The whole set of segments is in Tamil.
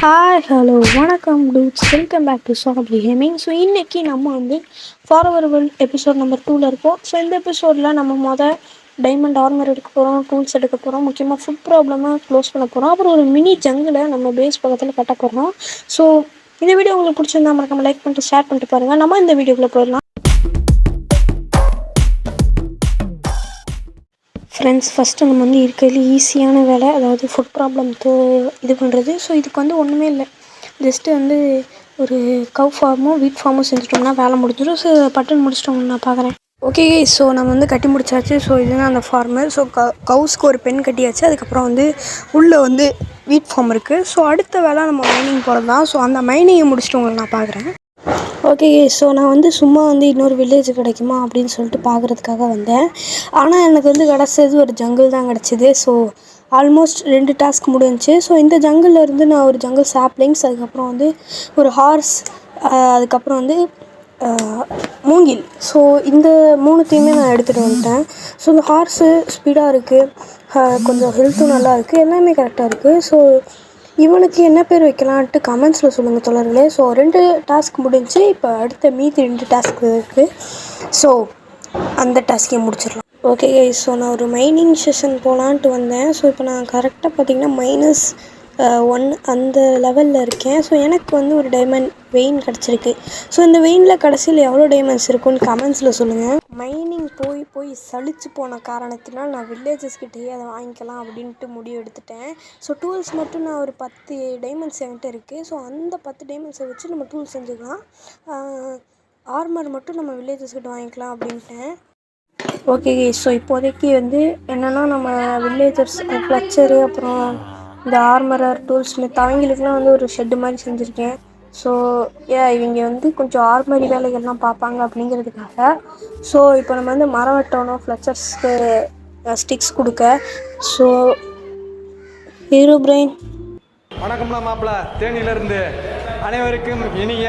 ஹாய் ஹலோ வணக்கம் டூட்ஸ், வெல்கம் பேக் டு சாப்ரி கேமிங். ஸோ இன்றைக்கி நம்ம வந்து ஃபார்வர் வேர்ல்ட் எபிசோட் நம்பர் 2ல் இருக்கோம். ஸோ இந்த எபிசோடில் நம்ம டைமண்ட் ஆர்மர் எடுக்க போகிறோம், டூல்ஸ் எடுக்க போகிறோம், முக்கியமாக ஃபுட் ப்ராப்ளமாக க்ளோஸ் பண்ண போகிறோம். அப்புறம் ஒரு மினி ஜங்கிளை நம்ம பேஸ் பக்கத்தில் கட்ட போகிறோம். ஸோ இந்த வீடியோ உங்களுக்கு பிடிச்சிருந்தா மறக்காம லைக் பண்ணிட்டு ஷேர் பண்ணிட்டு பாருங்கள். நம்ம இந்த வீடியோக்குள்ளே போயிடலாம். ஃப்ரெண்ட்ஸ், ஃபஸ்ட்டு நம்ம வந்து இருக்கிறதுல ஈஸியான வேலை, அதாவது ஃபுட் ப்ராப்ளம் இது பண்ணுறது. ஸோ இதுக்கு வந்து ஒன்றுமே இல்லை, ஜஸ்ட்டு வந்து ஒரு கவ் ஃபார்மோ வீட் ஃபார்மோ செஞ்சுட்டோம்னா வேலை முடிஞ்சிடும். ஸோ பட்டன் முடிச்சிட்டோம்னு நான் பார்க்குறேன். ஓகே, ஸோ நம்ம வந்து கட்டி முடிச்சாச்சு. ஸோ இதுதான் அந்த ஃபார்மு. ஸோ கவுஸ்க்கு ஒரு பென் கட்டியாச்சு. அதுக்கப்புறம் வந்து உள்ளே வந்து வீட் ஃபார்ம் இருக்குது. ஸோ அடுத்த வேலை நம்ம மைனிங் போகிறது தான். ஸோ அந்த மைனிங்கை முடிச்சுட்டு உங்களை நான் பார்க்குறேன். ஓகே, ஸோ நான் வந்து சும்மா வந்து இன்னொரு வில்லேஜ் கிடைக்குமா அப்படின்னு சொல்லிட்டு பார்க்குறதுக்காக வந்தேன். ஆனால் எனக்கு வந்து கிடச்சது ஒரு ஜங்கிள் தான் கிடச்சிது. ஸோ ஆல்மோஸ்ட் 2 டாஸ்க் முடிஞ்சிச்சு. ஸோ இந்த ஜங்கிளில் இருந்து நான் ஒரு ஜங்கிள் சாப்லிங்ஸ், அதுக்கப்புறம் வந்து ஒரு ஹார்ஸ், அதுக்கப்புறம் வந்து மூங்கில். ஸோ இந்த 3த்தையுமே நான் எடுத்துகிட்டு வந்துட்டேன். ஸோ இந்த ஹார்ஸு ஸ்பீடாக இருக்குது, கொஞ்சம் ஹெல்த்தும் நல்லா இருக்குது, எல்லாமே கரெக்டாக இருக்குது. ஸோ இவனுக்கு என்ன பேர் வைக்கலான்ட்டு கமெண்ட்ஸில் சொல்லுங்கள் தொடர்களே. ஸோ 2 டாஸ்க் முடிஞ்சு, இப்போ அடுத்த மீதி 2 டாஸ்க் இருக்குது. ஸோ அந்த டாஸ்க்கையும் முடிச்சிடலாம். ஓகே, ஸோ நான் ஒரு மைனிங் செஷன் போகலான்ட்டு வந்தேன். ஸோ இப்போ நான் கரெக்டாக பார்த்திங்கன்னா -1 அந்த லெவலில் இருக்கேன். ஸோ எனக்கு வந்து ஒரு டைமண்ட் வெயின் கிடச்சிருக்கு. ஸோ இந்த வெயினில் கடைசியில் எவ்வளோ டைமண்ட்ஸ் இருக்குன்னு கமெண்ட்ஸில் சொல்லுங்கள். மைனிங் போய் சலிச்சு போன காரணத்தினால் நான் வில்லேஜஸ்கிட்டேயே அதை வாங்கிக்கலாம் அப்படின்ட்டு முடிவு எடுத்துட்டேன். ஸோ டூல்ஸ் மட்டும் நான் ஒரு 10 டைமண்ட்ஸ் என்கிட்ட இருக்குது. ஸோ அந்த 10 டைமண்ட்ஸை வச்சு நம்ம டூல்ஸ் செஞ்சுக்கலாம். ஆர்மர் மட்டும் நம்ம வில்லேஜஸ்கிட்ட வாங்கிக்கலாம் அப்படின்ட்டேன். ஓகே, ஸோ இப்போதைக்கு வந்து என்னென்னா, நம்ம வில்லேஜர்ஸ் ஃப்ளச்சரு, அப்புறம் இந்த ஆர்மரர், டூல்ஸ் ஸ்மித் அவங்களுக்குலாம் வந்து ஒரு ஷெட்டு மாதிரி செஞ்சுருக்கேன். ஸோ இவங்க வந்து கொஞ்சம் ஆர்மரி வேலைகள்லாம் பார்ப்பாங்க அப்படிங்கிறதுக்காக. ஸோ இப்போ நம்ம வந்து மரம் வெட்டணும், ஃப்ளச்சர்ஸ்க்கு ஸ்டிக்ஸ் கொடுக்க. ஸோ ஹீரோ பிரெயின் வணக்கம்ல மாப்பிள்ள, தேனியிலிருந்து அனைவருக்கும் இனிய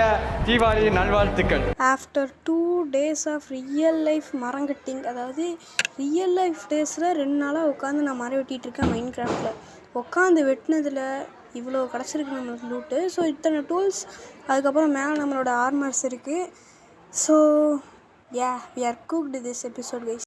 தீபாவளி நல்வாழ்த்துக்கள். After 2 days of real life மரம் கட்டிங், அதாவது ரியல் லைஃப் டேஸில் 2 நாளாக உட்காந்து நான் மரம் வெட்டிகிட்டு இருக்கேன். மைண்ட் கிராஃப்டில் உட்காந்து வெட்டினதில் இவ்வளோ கிடச்சிருக்கு நம்மளுக்கு லூட்டு. ஸோ இத்தனை டூல்ஸ், அதுக்கப்புறம் மேலே நம்மளோட ஆர்மர்ஸ் இருக்குது. So we are cooked this episode guys.